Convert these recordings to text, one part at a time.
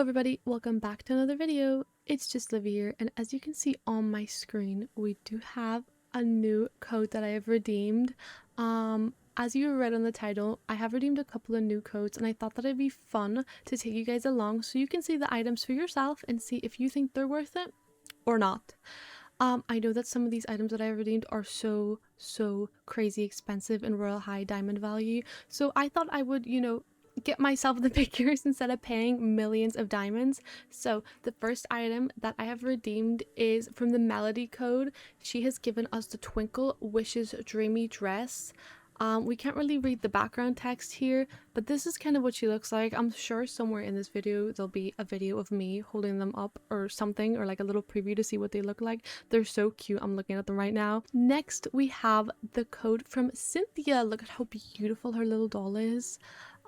everybody, welcome back to another video. It's just Livy here, and as you can see on my screen, we do have a new code that I have redeemed. As you read on the title, I have redeemed a couple of new codes, and I thought that it'd be fun to take you guys along so you can see the items for yourself and see if you think they're worth it or not. I know that some of these items that I have redeemed are so crazy expensive in Royale High diamond value, so I thought I would, get myself the figures instead of paying millions of diamonds. So the first item that I have redeemed is from the Melody code. She has given us the Twinkle Wishes dreamy dress. We can't really read the background text here, but this is kind of what she looks like. I'm sure somewhere in this video there'll be a video of me holding them up or something, or like a little preview to see what they look like. They're so cute. I'm looking at them right now. Next we have the code from Cynthia. Look at how beautiful her little doll is.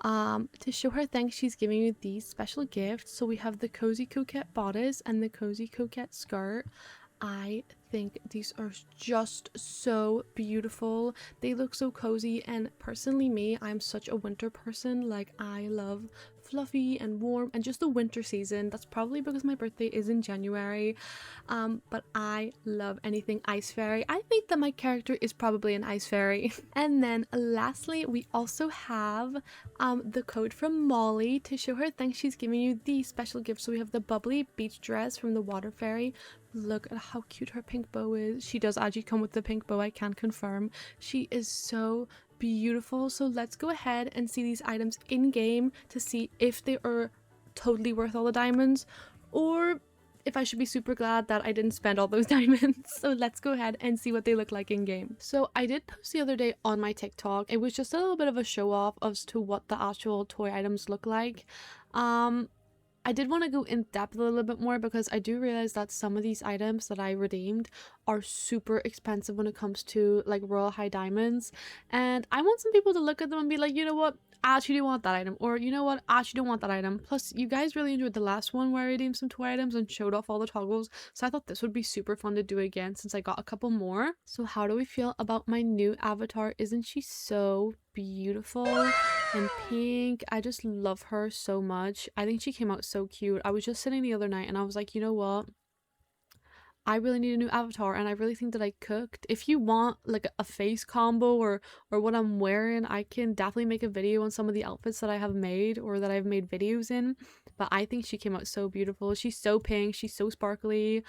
To show her thanks, she's giving you these special gifts. So we have the Cozy Coquette bodice and the Cozy Coquette skirt. I think these are just so beautiful. They look so cozy, and personally me, I'm such a winter person. Like, I love fluffy and warm and just the winter season. That's probably because my birthday is in January, but I love anything ice fairy. I think that my character is probably an ice fairy. And then lastly, we also have the code from Molly. To show her thanks, she's giving you the special gift. So we have the Bubbly Beach dress from the water fairy. Look at how cute her pink bow is. She does actually come with the pink bow, I can confirm. She is so beautiful. So let's go ahead and see these items in game to see if they are totally worth all the diamonds, or if I should be super glad that I didn't spend all those diamonds. So let's go ahead and see what they look like in game. So I did post the other day on my TikTok. It was just a little bit of a show off as to what the actual toy items look like. I did want to go in depth a little bit more because I do realize that some of these items that I redeemed are super expensive when it comes to like Royal High diamonds, and I want some people to look at them and be like, you know what, I actually do want that item, or you know what, I actually don't want that item. Plus, you guys really enjoyed the last one where I redeemed some toy items and showed off all the toggles, so I thought this would be super fun to do again since I got a couple more. So how do we feel about my new avatar? Isn't she so beautiful and pink? I just love her so much. I think she came out so cute. I was just sitting the other night and I was like, you know what, I really need a new avatar, and I really think that I cooked. If you want like a face combo or what I'm wearing, I can definitely make a video on some of the outfits that I have made or that I've made videos in. But I think she came out so beautiful. She's so pink, she's so sparkly,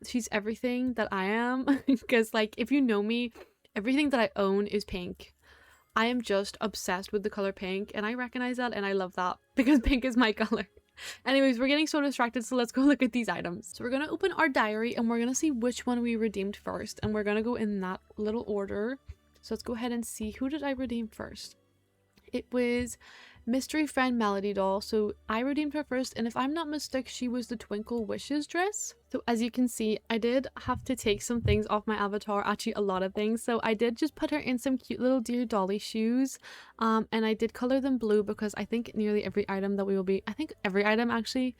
she's everything that I am. Because like, if you know me, everything that I own is pink. I am just obsessed with the color pink, and I recognize that and I love that because pink is my color. Anyways, we're getting so distracted, so let's go look at these items. So we're going to open our diary and we're going to see which one we redeemed first, and we're going to go in that little order. So let's go ahead and see, who did I redeem first? It was Mystery Friend Melody doll. So I redeemed her first, and if I'm not mistaken, she was the Twinkle Wishes dress. So as you can see, I did have to take some things off my avatar, actually a lot of things. So I did just put her in some cute little Dear Dolly shoes, and I did color them blue because I think nearly every item that we will be, I think every item actually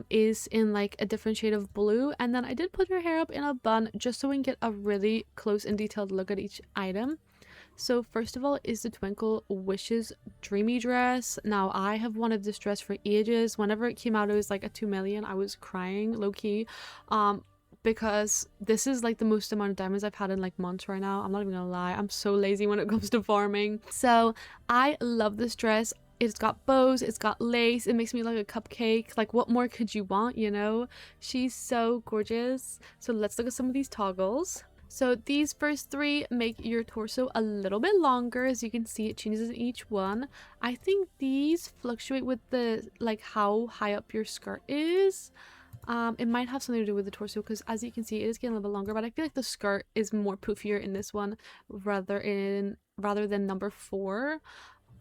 is in like a different shade of blue. And then I did put her hair up in a bun just so we can get a really close and detailed look at each item. So first of all is the Twinkle Wishes dreamy dress. Now I have wanted this dress for ages. Whenever it came out, it was like a 2 million. I was crying low-key, because this is like the most amount of diamonds I've had in like months right now. I'm not even gonna lie, I'm so lazy when it comes to farming. So I love this dress. It's got bows, it's got lace, it makes me look like a cupcake. Like, what more could you want, you know? She's so gorgeous. So let's look at some of these toggles. So these first three make your torso a little bit longer. As you can see, it changes in each one. I think these fluctuate with the like how high up your skirt is. It might have something to do with the torso because as you can see, it is getting a little bit longer, but I feel like the skirt is more poofier in this one rather than number 4.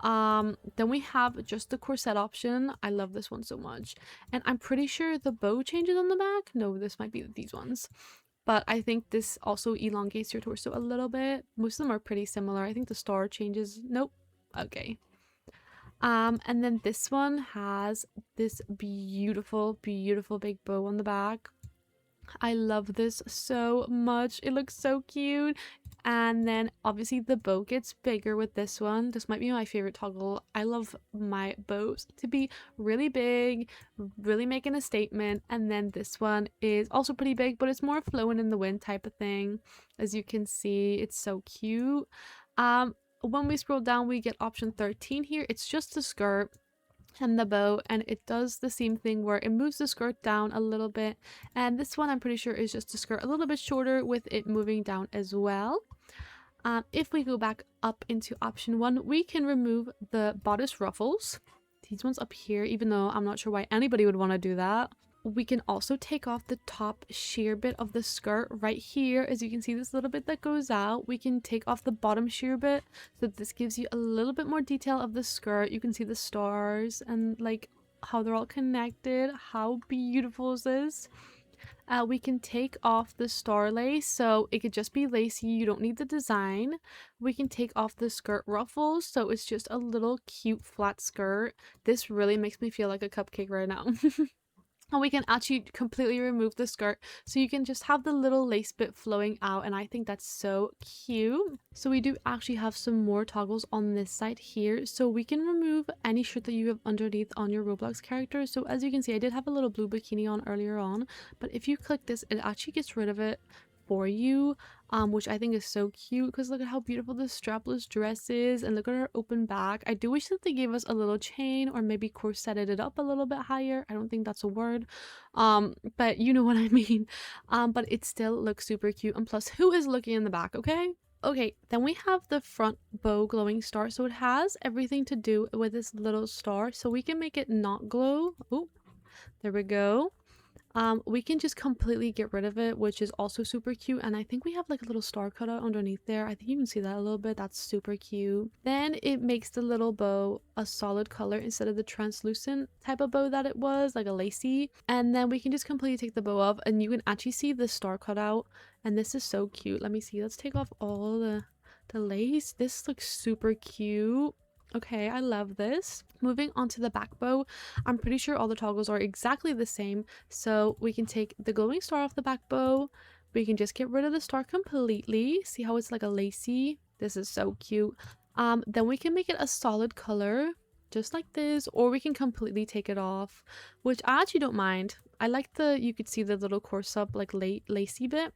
Then we have just the corset option. I love this one so much, and I'm pretty sure the bow changes on the back. No, this might be these ones. But I think this also elongates your torso a little bit. Most of them are pretty similar. I think the star changes. Nope. Okay. And then this one has this beautiful big bow on the back. I love this so much. It looks so cute. And then obviously the bow gets bigger with this one. This might be my favorite toggle. I love my bows to be really big, really making a statement. And then this one is also pretty big, but it's more flowing in the wind type of thing. As you can see, it's so cute. When we scroll down, we get option 13 here. It's just the skirt and the bow, and it does the same thing where it moves the skirt down a little bit, and this one I'm pretty sure is just the skirt a little bit shorter with it moving down as well. If we go back up into option 1, we can remove the bodice ruffles, these ones up here, even though I'm not sure why anybody would want to do that. We can also take off the top sheer bit of the skirt right here. As you can see, this little bit that goes out, we can take off the bottom sheer bit, so this gives you a little bit more detail of the skirt. You can see the stars and like how they're all connected. How beautiful is this? We can take off the star lace, so it could just be lacy, you don't need the design. We can take off the skirt ruffles, so it's just a little cute flat skirt. This really makes me feel like a cupcake right now. And we can actually completely remove the skirt, so you can just have the little lace bit flowing out, and I think that's so cute. So we do actually have some more toggles on this side here, so we can remove any shirt that you have underneath on your Roblox character. So as you can see, I did have a little blue bikini on earlier on, but if you click this, it actually gets rid of it for you, which I think is so cute, because look at how beautiful this strapless dress is, and look at her open back. I do wish that they gave us a little chain, or maybe corseted it up a little bit higher. I don't think that's a word, but you know what I mean. But it still looks super cute, and plus, who is looking in the back? Okay, then we have the front bow glowing star, so it has everything to do with this little star, so we can make it not glow. Oh, there we go. We can just completely get rid of it, which is also super cute, and I think we have like a little star cutout underneath there. I think you can see that a little bit. That's super cute. Then it makes the little bow a solid color instead of the translucent type of bow that it was, like a lacy. And then we can just completely take the bow off, and you can actually see the star cutout, and this is so cute. Let me see. Let's take off all the lace. This looks super cute. Okay, I love this. Moving on to the back bow, I'm pretty sure all the toggles are exactly the same. So we can take the glowing star off the back bow. We can just get rid of the star completely. See how it's like a lacy? This is so cute. Then we can make it a solid color, just like this, or we can completely take it off, which I actually don't mind. I like you could see the little course up like lacy bit.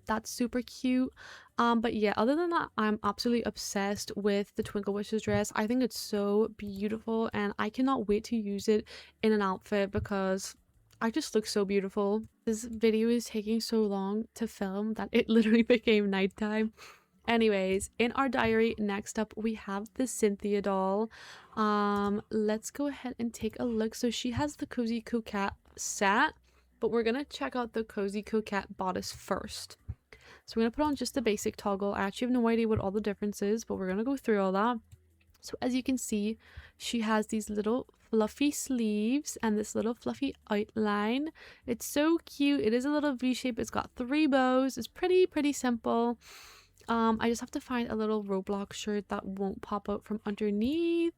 That's super cute. But yeah, other than that, I'm absolutely obsessed with the Twinkle Wishes dress. I think it's so beautiful, and I cannot wait to use it in an outfit because I just look so beautiful. This video is taking so long to film that it literally became nighttime. Anyways, in our diary, next up we have the Cynthia doll. Let's go ahead and take a look. So she has the Cozy Coquette set, but we're gonna check out the Cozy Coquette bodice first. So we're going to put on just the basic toggle. I actually have no idea what all the difference is, but we're going to go through all that. So as you can see, she has these little fluffy sleeves and this little fluffy outline. It's so cute. It is a little V-shape. It's got 3 bows. It's pretty simple. I just have to find a little Roblox shirt that won't pop out from underneath.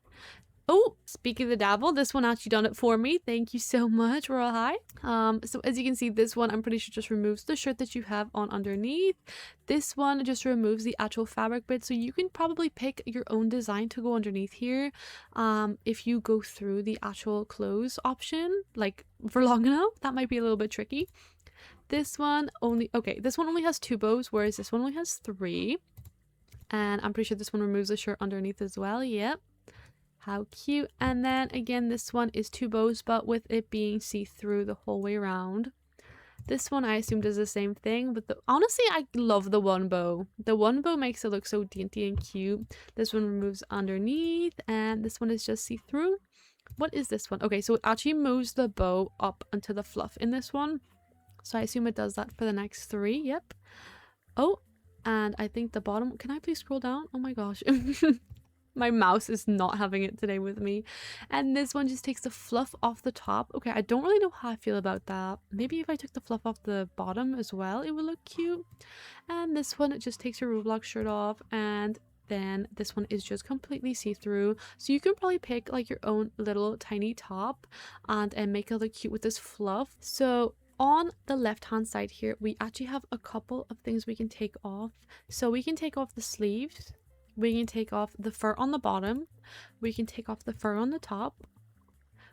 Oh, speaking of the devil, this one actually done it for me. Thank you so much, Royale High. So as you can see, this one I'm pretty sure just removes the shirt that you have on underneath. This one just removes the actual fabric bit, so you can probably pick your own design to go underneath here. If you go through the actual clothes option, like for long enough, that might be a little bit tricky. This one only has 2 bows, whereas this one only has 3. And I'm pretty sure this one removes the shirt underneath as well. Yep. How cute. And then again, this one is 2 bows, but with it being see-through the whole way around. This one I assume does the same thing, but honestly, I love the 1 bow. The 1 bow makes it look so dainty and cute. This one removes underneath, and this one is just see-through. What is this one? Okay, so it actually moves the bow up onto the fluff in this one. So I assume it does that for the next 3. Yep. Oh, and I think the bottom, can I please scroll down? Oh my gosh. My mouse is not having it today with me. And this one just takes the fluff off the top. Okay, I don't really know how I feel about that. Maybe if I took the fluff off the bottom as well, it would look cute. And this one, it just takes your Roblox shirt off, and then this one is just completely see-through. So you can probably pick like your own little tiny top and make it look cute with this fluff. So on the left hand side here, we actually have a couple of things we can take off. So we can take off the sleeves, we can take off the fur on the bottom, we can take off the fur on the top,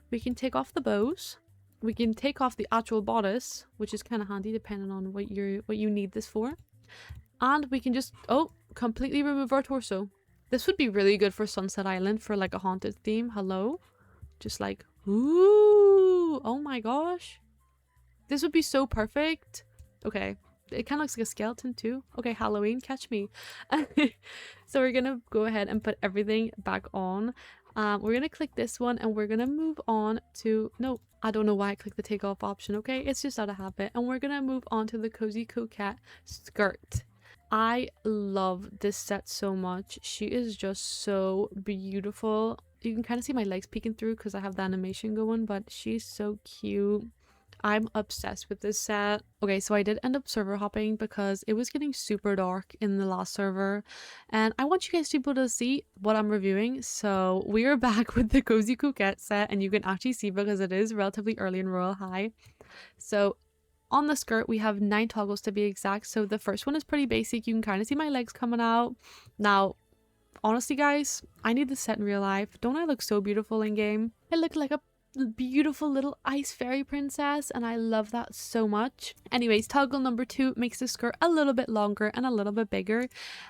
we can take off the bows, we can take off the actual bodice, which is kind of handy depending on what you need this for, and we can just completely remove our torso. This would be really good for Sunset Island for like a haunted theme. Hello, just like, ooh, oh my gosh, this would be so perfect. Okay, it kind of looks like a skeleton too. Okay, Halloween, catch me. So we're gonna go ahead and put everything back on. We're gonna click this one and we're gonna move on to, no, I don't know why I clicked the take off option. Okay, it's just out of habit. And we're gonna move on to the Cozy Coquette skirt. I love this set so much. She is just so beautiful. You can kind of see my legs peeking through because I have the animation going, but she's so cute. I'm obsessed with this set. Okay, so I did end up server hopping because it was getting super dark in the last server, and I want you guys to be able to see what I'm reviewing. So we are back with the Cozy Coquette set, and you can actually see because it is relatively early in Royale High. So on the skirt, we have 9 toggles to be exact. So the first one is pretty basic. You can kind of see my legs coming out. Now, honestly, guys, I need this set in real life. Don't I look so beautiful in game? I look like a beautiful little ice fairy princess, and I love that so much. Anyways, toggle number 2 makes the skirt a little bit longer and a little bit bigger.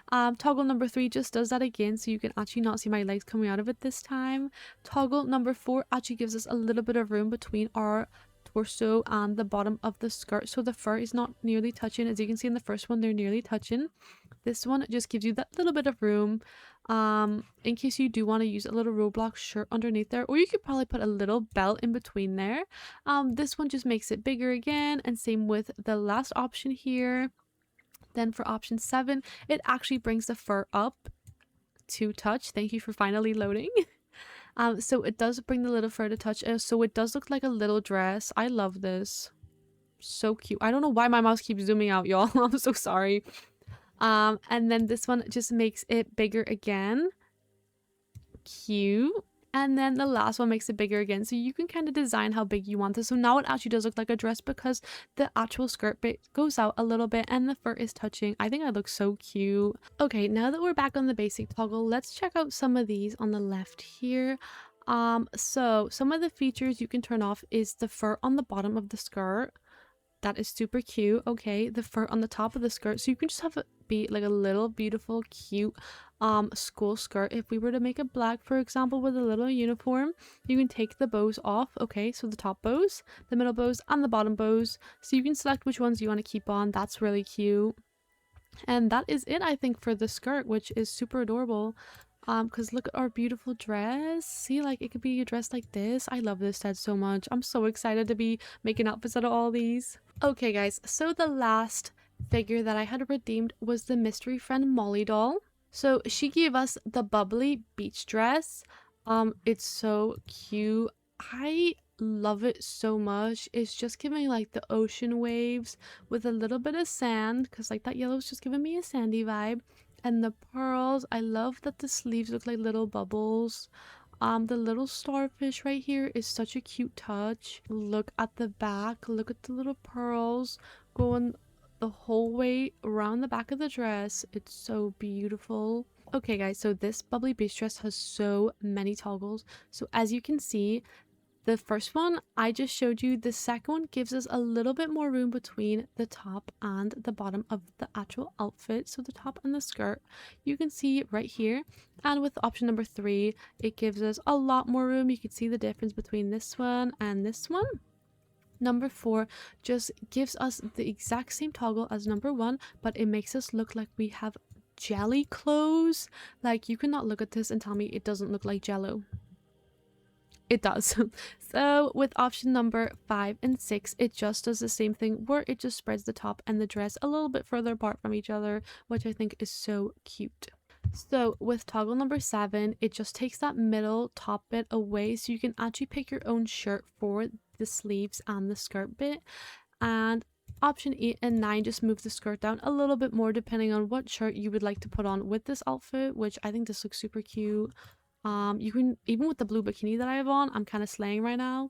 Toggle number 3 just does that again, so you can actually not see my legs coming out of it this time. Toggle number 4 actually gives us a little bit of room between our torso and the bottom of the skirt, so the fur is not nearly touching. As you can see in the first one, they're nearly touching. This one just gives you that little bit of room in case you do want to use a little Roblox shirt underneath there, or you could probably put a little belt in between there. This one just makes it bigger again, and same with the last option here. Then for option 7, it actually brings the fur up to touch. Thank you for finally loading. So it does bring the little fur to touch, so it does look like a little dress. I love this. So cute. I don't know why my mouse keeps zooming out, y'all. I'm so sorry. And then this one just makes it bigger again. Cute. And then the last one makes it bigger again, so you can kind of design how big you want this. So now it actually does look like a dress because the actual skirt bit goes out a little bit and the fur is touching. I think I look so cute. Okay, now that we're back on the basic toggle, let's check out some of these on the left here. So some of the features you can turn off is the fur on the bottom of the skirt. That is super cute. Okay, the fur on the top of the skirt, so you can just have it be like a little beautiful cute school skirt. If we were to make it black, for example, with a little uniform, you can take the bows off. Okay, so the top bows, the middle bows, and the bottom bows, so you can select which ones you want to keep on. That's really cute. And that is it, I think, for the skirt, which is super adorable. Because look at our beautiful dress. See, like, it could be a dress like this. I love this set so much. I'm so excited to be making outfits out of all these. Okay, guys, so the last figure that I had redeemed was the mystery friend Molly doll. So she gave us the Bubbly Beach dress. It's so cute. I love it so much. It's just giving like the ocean waves with a little bit of sand, because like that yellow is just giving me a sandy vibe. And the pearls, I love that the sleeves look like little bubbles. The little starfish right here is such a cute touch. Look at the back, look at the little pearls going the whole way around the back of the dress. It's so beautiful. Okay guys, so this Bubbly Beach dress has so many toggles. So as you can see, the first one I just showed you. The second one gives us a little bit more room between the top and the bottom of the actual outfit. So the top and the skirt, you can see right here. And with option number 3, it gives us a lot more room. You can see the difference between this one and this one. Number 4 just gives us the exact same toggle as number 1, but it makes us look like we have jelly clothes. Like, you cannot look at this and tell me it doesn't look like jello. It does. So with option number 5 and 6, it just does the same thing, where it just spreads the top and the dress a little bit further apart from each other, which I think is so cute. So with toggle number 7, it just takes that middle top bit away, so you can actually pick your own shirt for the sleeves and the skirt bit. And option 8 and 9 just move the skirt down a little bit more depending on what shirt you would like to put on with this outfit, which I think this looks super cute. You can, even with the blue bikini that I have on, I'm kind of slaying right now.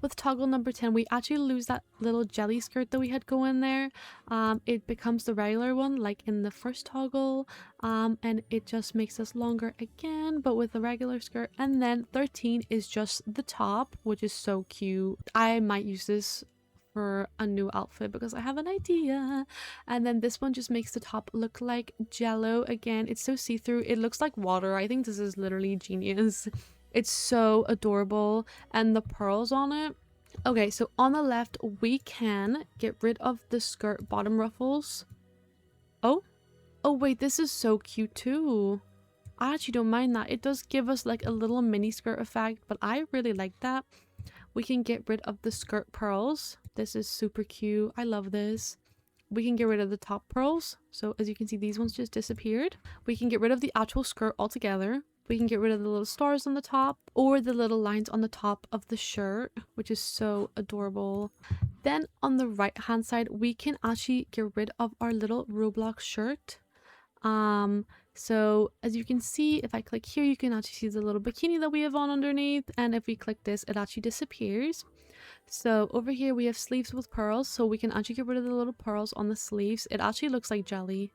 with toggle number 10, we actually lose that little jelly skirt that we had going there. It becomes the regular one like in the first toggle, and it just makes us longer again, but with a regular skirt. And then 13 is just the top, which is so cute. I might use this for a new outfit because I have an idea. And then this one just makes the top look like jello again. It's so see-through. It looks like water. I think this is literally genius. It's so adorable, and the pearls on it. Okay, so on the left we can get rid of the skirt bottom ruffles. Oh wait, this is so cute too. I actually don't mind that. It does give us like a little mini skirt effect, but I really like that. We can get rid of the skirt pearls. This is super cute. I love this. We can get rid of the top pearls. So as you can see, these ones just disappeared. We can get rid of the actual skirt altogether. We can get rid of the little stars on the top or the little lines on the top of the shirt, which is so adorable. Then on the right hand side, we can actually get rid of our little Roblox shirt. So as you can see, if I click here, you can actually see the little bikini that we have on underneath, and if we click this, it actually disappears. So over here we have sleeves with pearls, so we can actually get rid of the little pearls on the sleeves. It actually looks like jelly,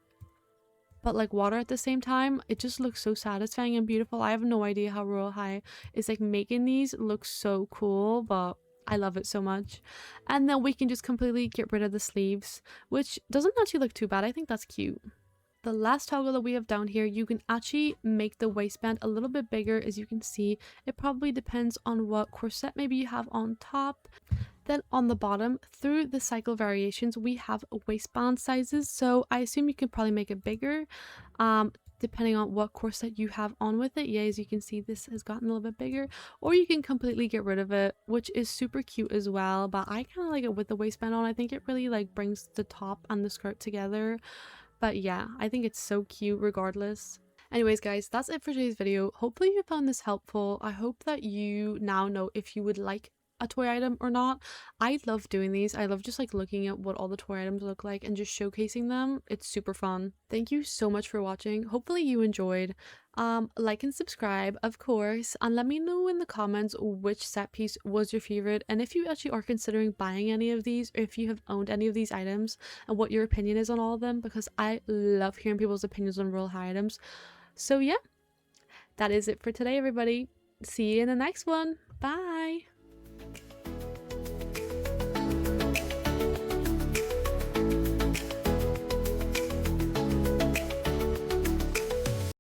but like water at the same time. It just looks so satisfying and beautiful. I have no idea how Royale High is like making these look so cool, but I love it so much. And then we can just completely get rid of the sleeves, which doesn't actually look too bad. I think that's cute. The last toggle that we have down here, you can actually make the waistband a little bit bigger. As you can see, it probably depends on what corset maybe you have on top. Then on the bottom, through the cycle variations, we have waistband sizes, so I assume you can probably make it bigger depending on what corset you have on with it. Yeah, as you can see, this has gotten a little bit bigger, or you can completely get rid of it, which is super cute as well. But I kind of like it with the waistband on. I think it really like brings the top and the skirt together. But yeah, I think it's so cute regardless. Anyways guys, that's it for today's video. Hopefully you found this helpful. I hope that you now know if you would like a toy item or not. I love doing these. I love just like looking at what all the toy items look like and just showcasing them. It's super fun. Thank you so much for watching. Hopefully you enjoyed. Like and subscribe, of course, and let me know in the comments which set piece was your favorite, and if you actually are considering buying any of these, or if you have owned any of these items, and what your opinion is on all of them, because I love hearing people's opinions on Royale High items. So yeah, that is it for today, everybody. See you in the next one. Bye.